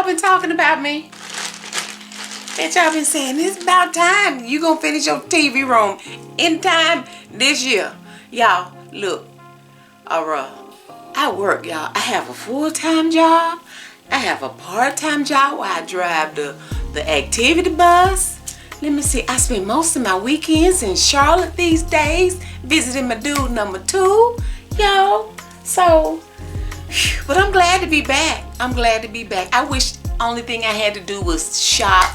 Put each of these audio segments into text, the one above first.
y'all been talking about me? Bitch, y'all been saying it's about time you gonna finish your TV room in time this year. Y'all, look, I work, y'all. I have a full-time job. I have a part-time job where I drive the activity bus. Let me see, I spend most of my weekends in Charlotte these days, visiting my dude number 2, y'all. So, but I'm glad to be back. I'm glad to be back. I wish only thing I had to do was shop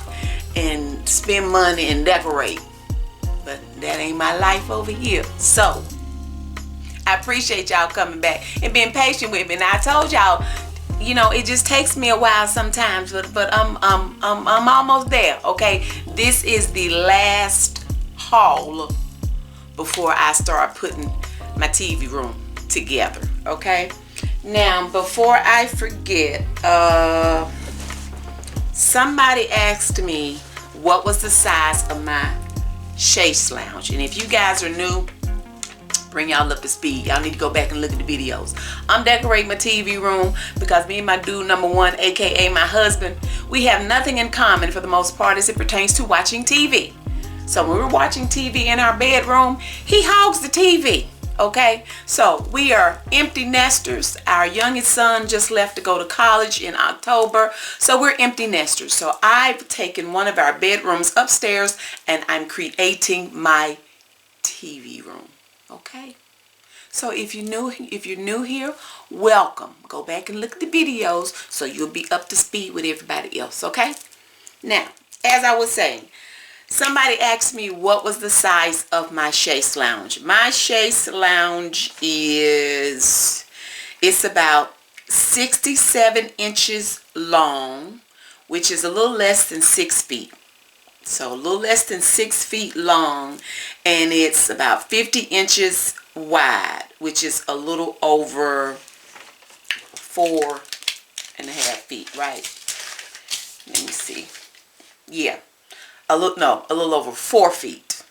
and spend money and decorate. But that ain't my life over here. So, I appreciate y'all coming back and being patient with me. And I told y'all, you know, it just takes me a while sometimes, but I'm almost there. Okay, this is the last haul before I start putting my TV room together. Okay, now before I forget, somebody asked me what was the size of my chaise lounge, and if you guys are new, bring y'all up to speed. Y'all need to go back and look at the videos. I'm decorating my TV room because me and my dude number 1, aka my husband, we have nothing in common for the most part as it pertains to watching TV. So when we're watching TV in our bedroom, he hogs the TV. Okay, so we are empty nesters. Our youngest son just left to go to college in October, so we're empty nesters. So I've taken one of our bedrooms upstairs and I'm creating my TV room. Okay, so if you're new here, welcome. Go back and look at the videos so you'll be up to speed with everybody else. Okay, now as I was saying, somebody asked me what was the size of my chaise lounge. My chaise lounge it's about 67 inches long, which is a little less than 6 feet. So a little less than 6 feet long, and it's about 50 inches wide, which is a little over 4.5 feet, right? Let me see. Yeah, a little over 4 feet.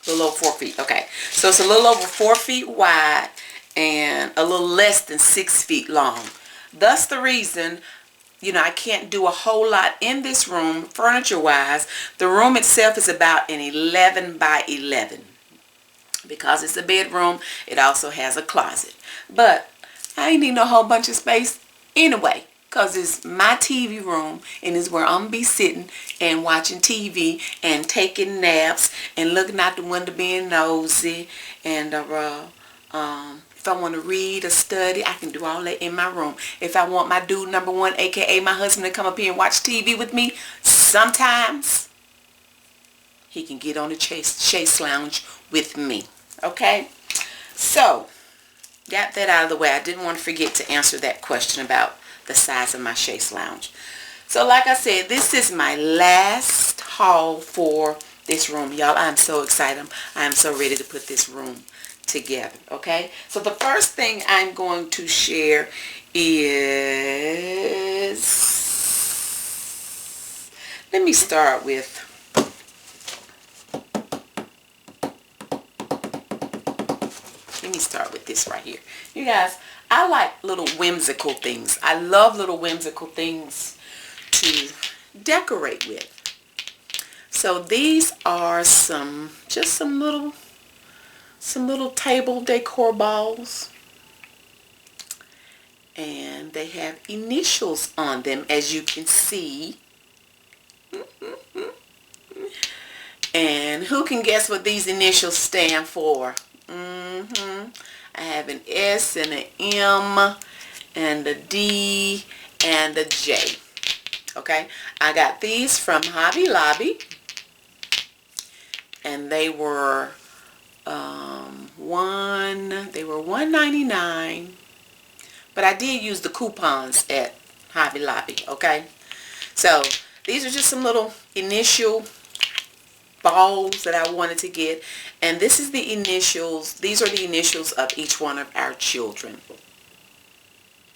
A little over 4 feet. Okay, so it's a little over 4 feet wide and a little less than 6 feet long. Thus the reason, you know, I can't do a whole lot in this room furniture-wise. The room itself is about an 11 by 11. Because it's a bedroom, it also has a closet. But I ain't need no whole bunch of space anyway, because it's my TV room and it's where I'm going to be sitting and watching TV and taking naps and looking out the window being nosy. And if I want to read or study, I can do all that in my room. If I want my dude number 1, aka my husband, to come up here and watch TV with me, sometimes he can get on the chaise lounge with me. Okay? So, got that out of the way. I didn't want to forget to answer that question about the size of my chaise lounge. So, like I said, this is my last haul for this room. Y'all, I'm so excited. I'm so ready to put this room together. Okay, so the first thing I'm going to share is, let me start with this right here. You guys, I like little whimsical things. I love little whimsical things to decorate with. So these are just some little table decor balls, and they have initials on them, as you can see. And who can guess what these initials stand for? I have an S and an M and a D and a J. Okay, I got these from Hobby Lobby, and they were $1.99, but I did use the coupons at Hobby Lobby. Okay, so these are just some little initial balls that I wanted to get, and this is the initials. These are the initials of each one of our children.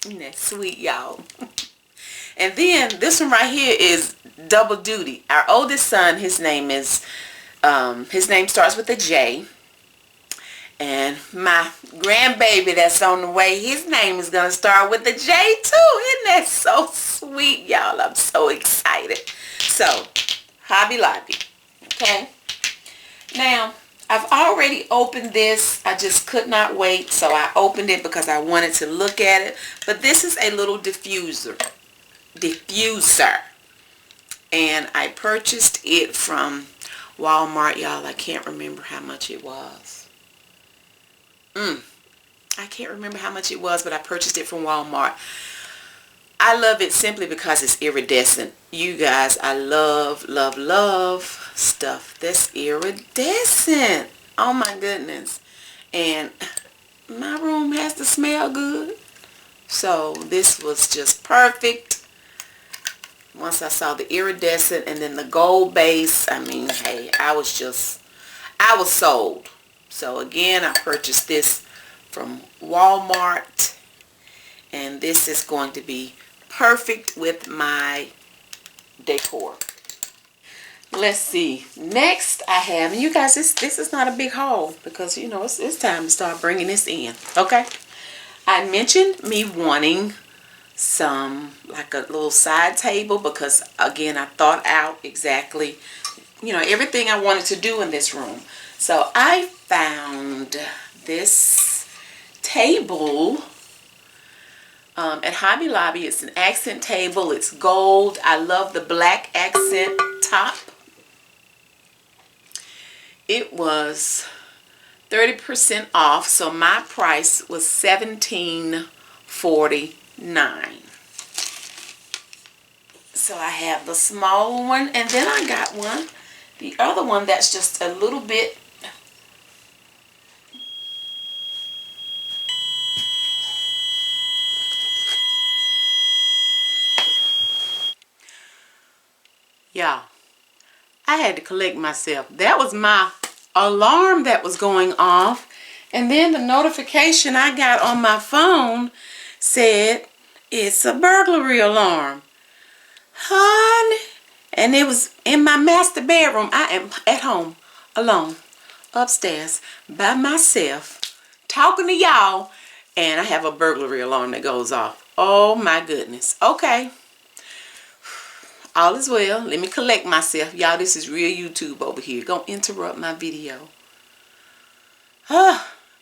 Isn't that sweet, y'all? And then this one right here is double duty. Our oldest son, his name starts with a J, And my grandbaby that's on the way, his name is going to start with the J too. Isn't that so sweet, y'all? I'm so excited. So, Hobby Lobby. Okay. Now, I've already opened this. I just could not wait. So I opened it because I wanted to look at it. But this is a little diffuser. And I purchased it from Walmart, y'all. I can't remember how much it was. I can't remember how much it was, but I purchased it from Walmart. I love it simply because it's iridescent. You guys, I love stuff that's iridescent. Oh my goodness. And my room has to smell good. So this was just perfect. Once I saw the iridescent and then the gold base, I mean, hey, I was sold. So again, I purchased this from Walmart, and this is going to be perfect with my decor. Let's see. Next I have, and you guys, this is not a big haul because, you know, it's time to start bringing this in. Okay. I mentioned me wanting some, like a little side table, because again, I thought out exactly, you know, everything I wanted to do in this room. So I found this table at Hobby Lobby. It's an accent table. It's gold. I love the black accent top. It was 30% off, so my price was $17.49. So I have the small one, and then I got one, the other one that's just a little bit y'all. I had to collect myself. That was my alarm that was going off, and then the notification I got on my phone said it's a burglary alarm. Honey, and it was in my master bedroom. I am at home alone upstairs by myself talking to y'all, and I have a burglary alarm that goes off. Oh my goodness. Okay, all is well. Let me collect myself. Y'all, this is real YouTube over here. Gonna interrupt my video.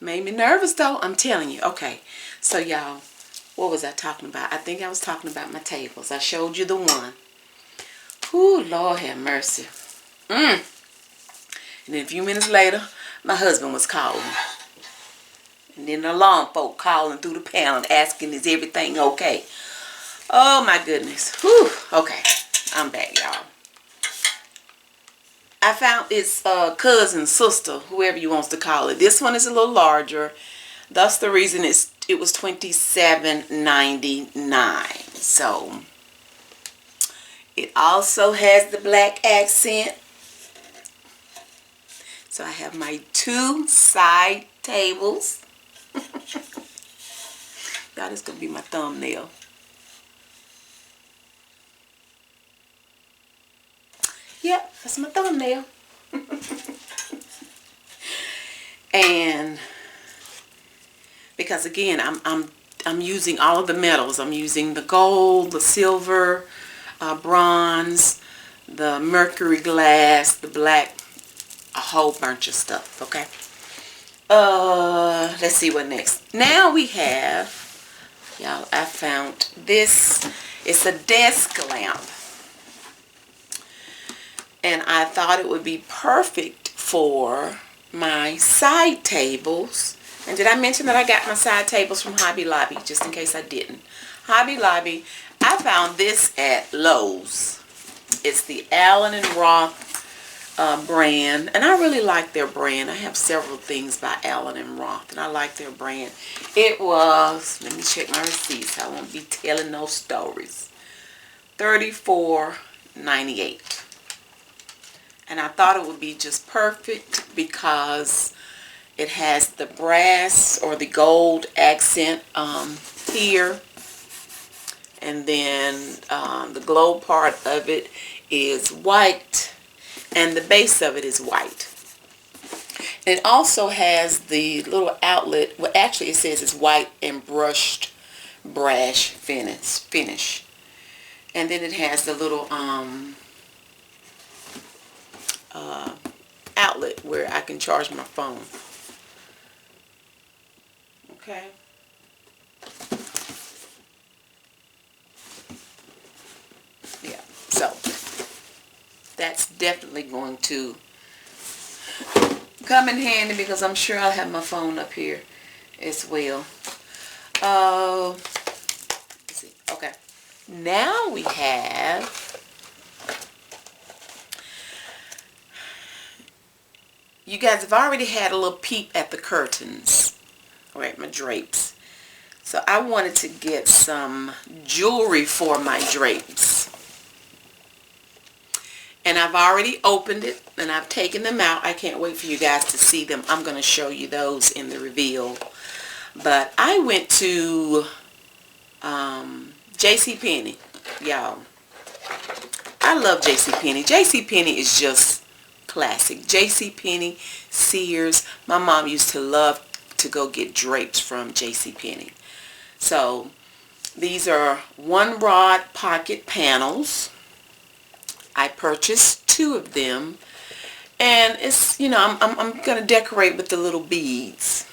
Made me nervous though, I'm telling you. Okay, so y'all, what was I talking about? I think I was talking about my tables. I showed you the one. Ooh, Lord have mercy. And then a few minutes later, my husband was calling. And then the alarm folk calling through the panel asking, is everything okay? Oh my goodness. Whew. Okay, I'm back, y'all. I found its cousin, sister, whoever you wants to call it. This one is a little larger. That's the reason it was $27.99. So it also has the black accent. So I have my two side tables. Y'all, this is gonna be my thumbnail. Yep, that's my thumbnail. And because again, I'm using all of the metals. I'm using the gold, the silver, bronze, the mercury glass, the black, a whole bunch of stuff. Okay. Let's see what next. Now we have, y'all, I found this. It's a desk lamp. And I thought it would be perfect for my side tables. And did I mention that I got my side tables from Hobby Lobby? Just in case I didn't. Hobby Lobby. I found this at Lowe's. It's the Allen & Roth brand. And I really like their brand. I have several things by Allen & Roth. And I like their brand. It was, let me check my receipts. I won't be telling no stories. $34.98. And I thought it would be just perfect because it has the brass or the gold accent here. And then the glow part of it is white. And the base of it is white. It also has the little outlet. Well, actually it says it's white and brushed brash finish. And then it has the little outlet where I can charge my phone. Okay. Yeah, so that's definitely going to come in handy because I'm sure I'll have my phone up here as well. Let's see. Okay. Now we have you guys have already had a little peep at the curtains, right? My drapes. So I wanted to get some jewelry for my drapes. And I've already opened it and I've taken them out. I can't wait for you guys to see them. I'm going to show you those in the reveal. But I went to JCPenney, y'all. I love JCPenney. JCPenney is just classic. JCPenney, Sears. My mom used to love to go get drapes from JCPenney. So these are 1 rod pocket panels. I purchased 2 of them, and it's, you know, I'm gonna decorate with the little beads.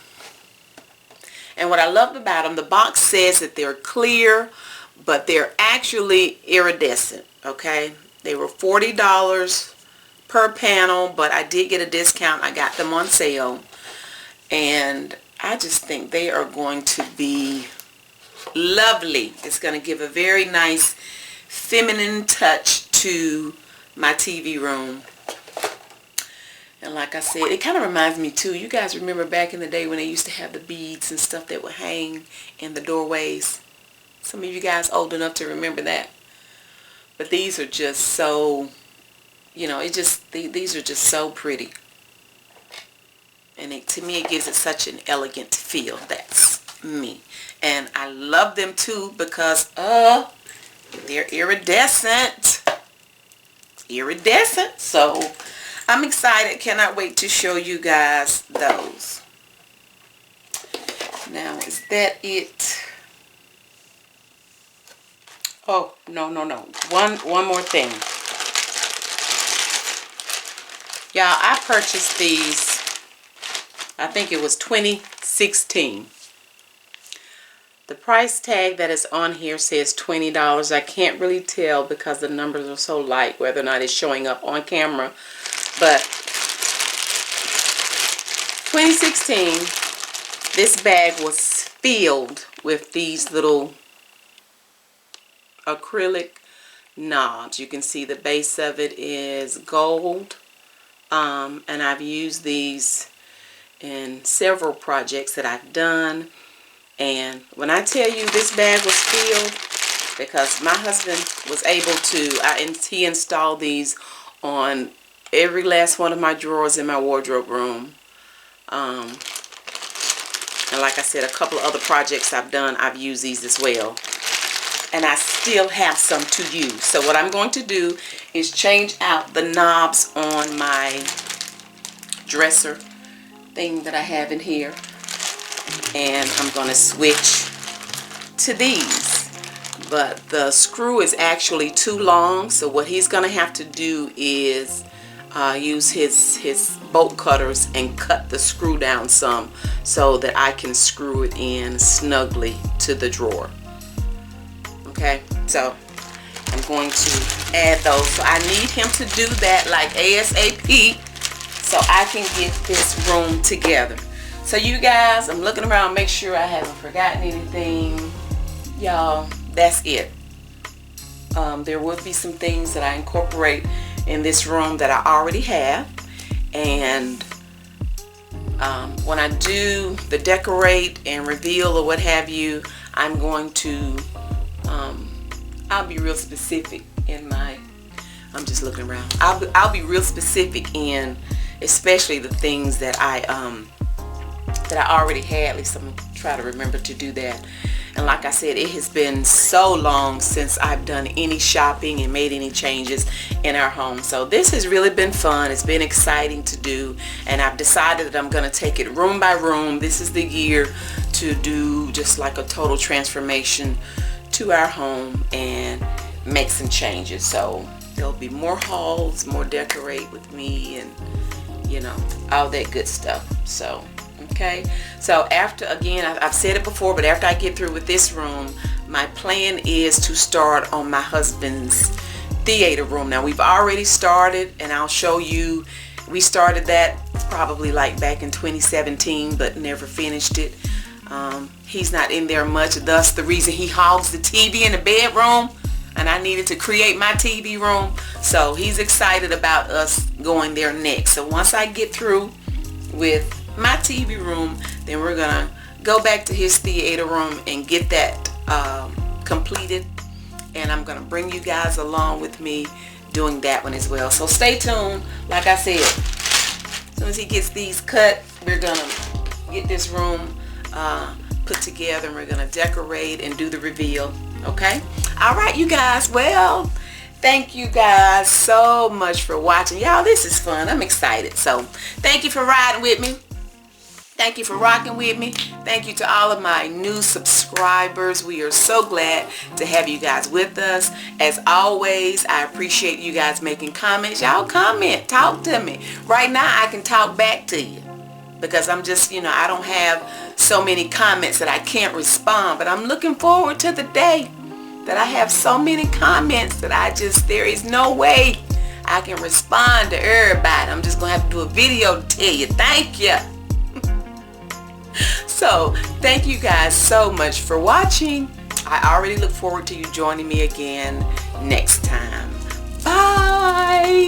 And what I loved about them, the box says that they're clear, but they're actually iridescent. Okay, they were $40 per panel, but I did get a discount. I got them on sale, and I just think they are going to be lovely. It's going to give a very nice feminine touch to my TV room. And like I said, it kind of reminds me too, you guys remember back in the day when they used to have the beads and stuff that would hang in the doorways? Some of you guys old enough to remember that. But these are just so, you know, these are just so pretty. And to me, it gives it such an elegant feel. That's me. And I love them too because they're iridescent. Iridescent. So I'm excited. Cannot wait to show you guys those. Now, is that it? Oh, no. One more thing. Y'all, I purchased these, I think it was 2016. The price tag that is on here says $20. I can't really tell because the numbers are so light whether or not it's showing up on camera. But 2016, this bag was filled with these little acrylic knobs. You can see the base of it is gold. And I've used these in several projects that I've done. And when I tell you this bag was filled, because my husband was able to, he installed these on every last one of my drawers in my wardrobe room. And like I said, a couple of other projects I've done, I've used these as well. And I still have some to use. So what I'm going to do is change out the knobs on my dresser thing that I have in here. And I'm going to switch to these. But the screw is actually too long. So what he's going to have to do is use his bolt cutters and cut the screw down some so that I can screw it in snugly to the drawer. Okay, so I'm going to add those. So I need him to do that like ASAP so I can get this room together. So you guys, I'm looking around, make sure I haven't forgotten anything. Y'all, that's it. There will be some things that I incorporate in this room that I already have. And when I do the decorate and reveal or what have you, I'm going to I'll be real specific in my, I'm just looking around. I'll be real specific in especially the things that I already had. At least I'm try to remember to do that. And like I said, it has been so long since I've done any shopping and made any changes in our home. So this has really been fun. It's been exciting to do. And I've decided that I'm going to take it room by room. This is the year to do just like a total transformation to our home and make some changes. So there'll be more hauls, more decorate with me, and you know, all that good stuff. So okay, so after, again, I've said it before, but after I get through with this room, my plan is to start on my husband's theater room. Now we've already started, and I'll show you. We started that probably like back in 2017, but never finished it. He's not in there much, thus the reason he hogs the TV in the bedroom, and I needed to create my TV room. So he's excited about us going there next. So once I get through with my TV room, then we're gonna go back to his theater room and get that completed, and I'm gonna bring you guys along with me doing that one as well. So stay tuned. Like I said, as soon as he gets these cut, we're gonna get this room put together, and we're gonna decorate and do the reveal. Okay, all right, you guys. Well, thank you guys so much for watching. Y'all, this is fun. I'm excited. So thank you for riding with me. Thank you for rocking with me. Thank you to all of my new subscribers. We are so glad to have you guys with us. As always, I appreciate you guys making comments. Y'all comment, talk to me. Right now, I can talk back to you because I'm just, you know, I don't have so many comments that I can't respond. But I'm looking forward to the day that I have so many comments that there is no way I can respond to everybody. I'm just going to have to do a video to tell you thank you. So thank you guys so much for watching. I already look forward to you joining me again next time. Bye.